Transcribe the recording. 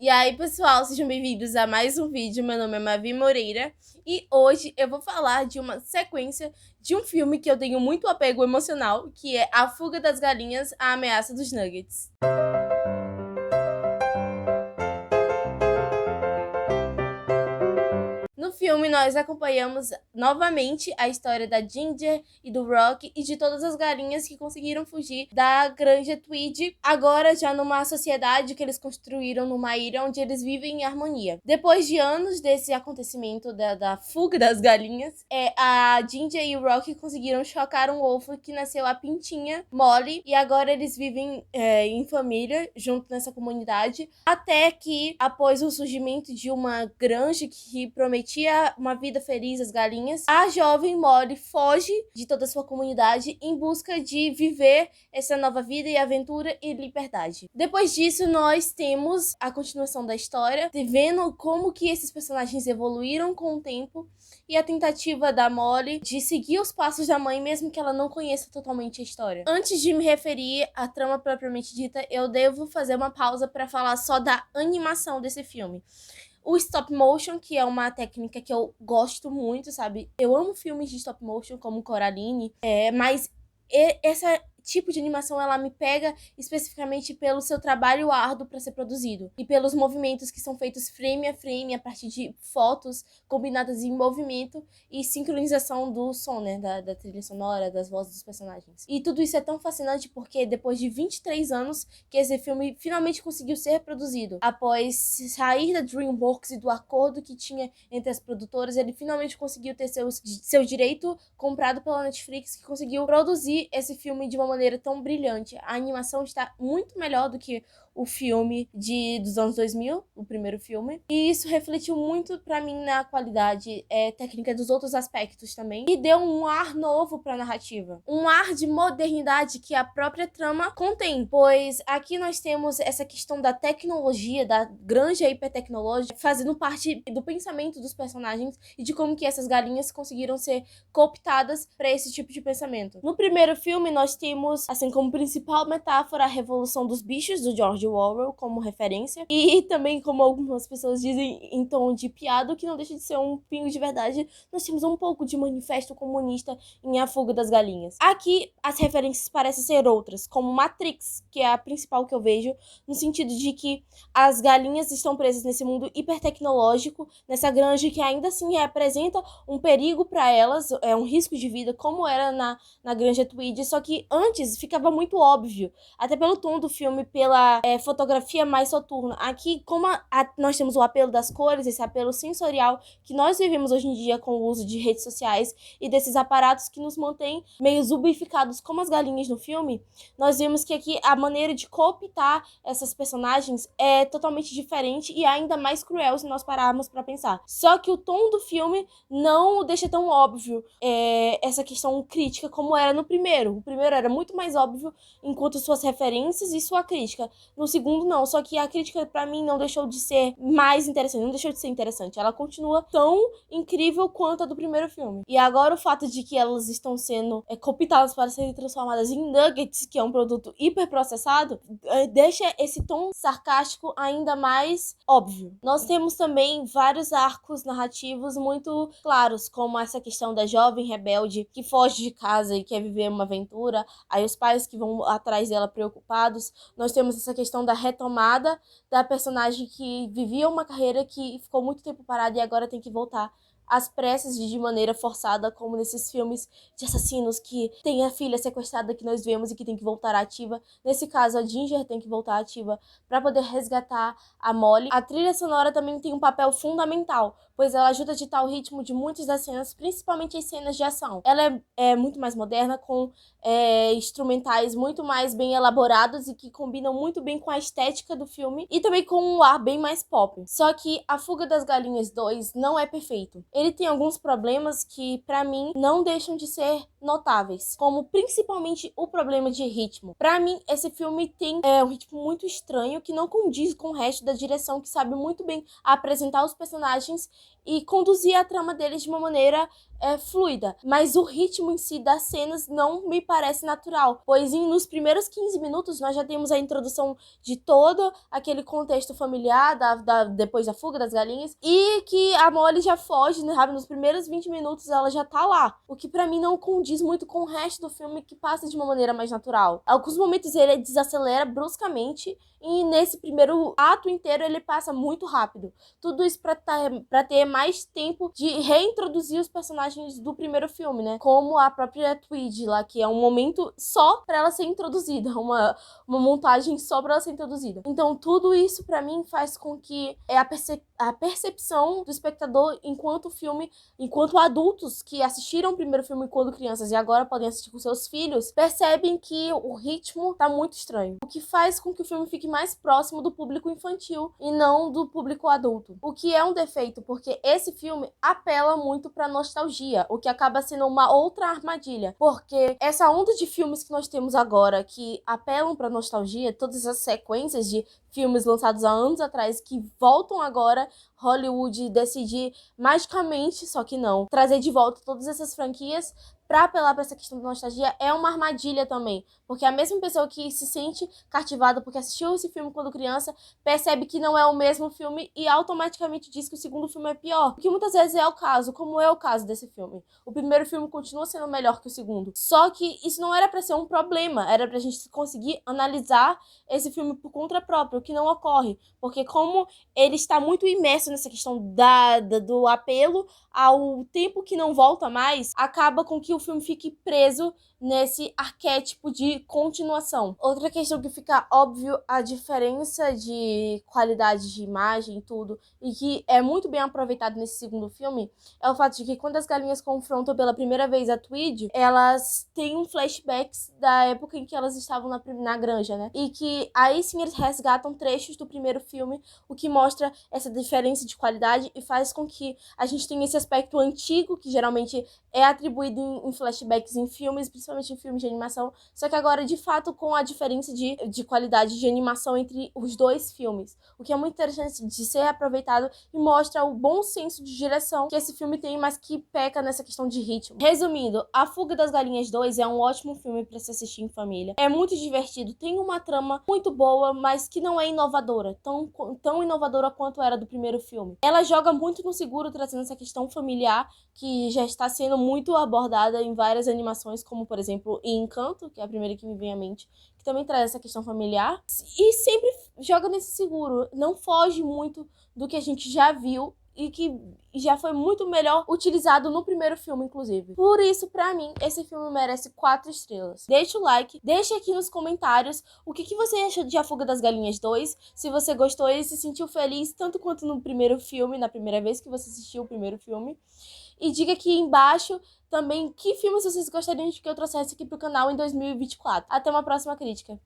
E aí, pessoal, sejam bem-vindos a mais um vídeo. Meu nome é Mavi Moreira e hoje eu vou falar de uma sequência de um filme que eu tenho muito apego emocional, que é A Fuga das Galinhas, A Ameaça dos Nuggets. No filme, nós acompanhamos novamente a história da Ginger e do Rock e de todas as galinhas que conseguiram fugir da Granja Tweed, agora já numa sociedade que eles construíram numa ilha onde eles vivem em harmonia. Depois de anos desse acontecimento da fuga das galinhas, a Ginger e o Rock conseguiram chocar um ovo que nasceu a pintinha Molly, e agora eles vivem em família, junto nessa comunidade, até que, após o surgimento de uma granja que prometia uma vida feliz às galinhas, a jovem Molly foge de toda a sua comunidade em busca de viver essa nova vida e aventura e liberdade. Depois disso, nós temos a continuação da história, vendo como que esses personagens evoluíram com o tempo e a tentativa da Molly de seguir os passos da mãe, mesmo que ela não conheça totalmente a história. Antes de me referir à trama propriamente dita, eu devo fazer uma pausa para falar só da animação desse filme. O stop motion, que é uma técnica que eu gosto muito, sabe? Eu amo filmes de stop motion, como Coraline, mas essa tipo de animação, ela me pega especificamente pelo seu trabalho árduo para ser produzido e pelos movimentos que são feitos frame a frame a partir de fotos combinadas em movimento e sincronização do som, né, da trilha sonora, das vozes dos personagens. E tudo isso é tão fascinante porque depois de 23 anos que esse filme finalmente conseguiu ser produzido, após sair da DreamWorks e do acordo que tinha entre as produtoras, ele finalmente conseguiu ter seu direito comprado pela Netflix, que conseguiu produzir esse filme de uma maneira tão brilhante. A animação está muito melhor do que o filme dos anos 2000, o primeiro filme, e isso refletiu muito pra mim na qualidade técnica dos outros aspectos também, e deu um ar novo pra narrativa, um ar de modernidade que a própria trama contém, pois aqui nós temos essa questão da tecnologia, da granja hipertecnológica, fazendo parte do pensamento dos personagens e de como que essas galinhas conseguiram ser cooptadas pra esse tipo de pensamento. No primeiro filme, nós temos, assim como principal metáfora, a Revolução dos Bichos, do George Orwell, como referência, e também, como algumas pessoas dizem em tom de piada, que não deixa de ser um pingo de verdade, nós temos um pouco de manifesto comunista em A Fuga das Galinhas. Aqui, as referências parecem ser outras, como Matrix, que é a principal que eu vejo, no sentido de que as galinhas estão presas nesse mundo hipertecnológico, nessa granja que ainda assim representa um perigo para elas, um risco de vida, como era na Granja Tweed, só que antes ficava muito óbvio, até pelo tom do filme, pela fotografia mais soturna. Aqui, como nós temos o apelo das cores, esse apelo sensorial que nós vivemos hoje em dia com o uso de redes sociais e desses aparatos que nos mantêm meio zumbificados como as galinhas no filme, nós vemos que aqui a maneira de cooptar essas personagens é totalmente diferente e ainda mais cruel se nós pararmos para pensar. Só que o tom do filme não deixa tão óbvio essa questão crítica como era no primeiro. O primeiro era muito mais óbvio enquanto suas referências e sua crítica. No segundo, não. Só que a crítica, pra mim, não deixou de ser mais interessante. Não deixou de ser interessante. Ela continua tão incrível quanto a do primeiro filme. E agora o fato de que elas estão sendo cooptadas para serem transformadas em nuggets, que é um produto hiperprocessado, deixa esse tom sarcástico ainda mais óbvio. Nós temos também vários arcos narrativos muito claros, como essa questão da jovem rebelde que foge de casa e quer viver uma aventura, aí os pais que vão atrás dela preocupados. Nós temos essa questão da retomada da personagem que vivia uma carreira que ficou muito tempo parada e agora tem que voltar às pressas de maneira forçada, como nesses filmes de assassinos que tem a filha sequestrada que nós vemos e que tem que voltar ativa. Nesse caso, a Ginger tem que voltar ativa para poder resgatar a Molly. A trilha sonora também tem um papel fundamental, pois ela ajuda a ditar o ritmo de muitas das cenas, principalmente as cenas de ação. Ela é muito mais moderna, com instrumentais muito mais bem elaborados e que combinam muito bem com a estética do filme e também com um ar bem mais pop. Só que A Fuga das Galinhas 2 não é perfeito. Ele tem alguns problemas que, pra mim, não deixam de ser notáveis, como principalmente o problema de ritmo. Pra mim, esse filme tem um ritmo muito estranho que não condiz com o resto da direção, que sabe muito bem apresentar os personagens e conduzir a trama deles de uma maneira fluida. Mas o ritmo em si das cenas não me parece natural, pois nos primeiros 15 minutos nós já temos a introdução de todo aquele contexto familiar depois da fuga das galinhas, e que a Molly já foge, né, sabe? Nos primeiros 20 minutos ela já tá lá, o que pra mim não condiz muito com o resto do filme, que passa de uma maneira mais natural. Alguns momentos ele desacelera bruscamente, e nesse primeiro ato inteiro ele passa muito rápido. Tudo isso pra ter mais tempo de reintroduzir os personagens do primeiro filme, né? Como a própria Tweed lá, que é um momento só pra ela ser introduzida, uma montagem só pra ela ser introduzida. Então tudo isso pra mim faz com que a percepção do espectador enquanto filme, enquanto adultos que assistiram o primeiro filme quando crianças e agora podem assistir com seus filhos, percebem que o ritmo tá muito estranho. O que faz com que o filme fique mais próximo do público infantil e não do público adulto. O que é um defeito, porque esse filme apela muito pra nostalgia, o que acaba sendo uma outra armadilha. Porque essa onda de filmes que nós temos agora, que apelam pra nostalgia, todas as sequências de filmes lançados há anos atrás, que voltam agora, Hollywood decidir magicamente, só que não, trazer de volta todas essas franquias pra apelar pra essa questão da nostalgia, é uma armadilha também. Porque a mesma pessoa que se sente cativada porque assistiu esse filme quando criança, percebe que não é o mesmo filme e automaticamente diz que o segundo filme é pior. O que muitas vezes é o caso, como é o caso desse filme. O primeiro filme continua sendo melhor que o segundo. Só que isso não era pra ser um problema, era pra gente conseguir analisar esse filme por conta própria, o que não ocorre. Porque como ele está muito imerso nessa questão do apelo ao tempo que não volta mais, acaba com que o filme fique preso nesse arquétipo de continuação. Outra questão que fica óbvio a diferença de qualidade de imagem e tudo, e que é muito bem aproveitado nesse segundo filme, é o fato de que quando as galinhas confrontam pela primeira vez a Tweed, elas têm um flashbacks da época em que elas estavam na granja, né? E que aí sim eles resgatam trechos do primeiro filme, o que mostra essa diferença de qualidade e faz com que a gente tenha esse aspecto antigo, que geralmente é atribuído em flashbacks em filmes, principalmente em filmes de animação, só que agora, de fato, com a diferença de qualidade de animação entre os dois filmes, o que é muito interessante de ser aproveitado e mostra o bom senso de direção que esse filme tem, mas que peca nessa questão de ritmo. Resumindo, A Fuga das Galinhas 2 é um ótimo filme para se assistir em família. É muito divertido, tem uma trama muito boa, mas que não é inovadora, tão inovadora quanto era do primeiro filme. Ela joga muito no seguro, trazendo essa questão familiar, que já está sendo muito abordada em várias animações, como, por exemplo, em Encanto, que é a primeira que me vem à mente, que também traz essa questão familiar, e sempre joga nesse seguro, não foge muito do que a gente já viu e que já foi muito melhor utilizado no primeiro filme, inclusive. Por isso, pra mim, esse filme merece 4 estrelas. Deixa o like, deixa aqui nos comentários o que você achou de A Fuga das Galinhas 2, se você gostou e se sentiu feliz tanto quanto no primeiro filme, na primeira vez que você assistiu o primeiro filme. E diga aqui embaixo também que filmes vocês gostariam de que eu trouxesse aqui pro canal em 2024. Até uma próxima crítica.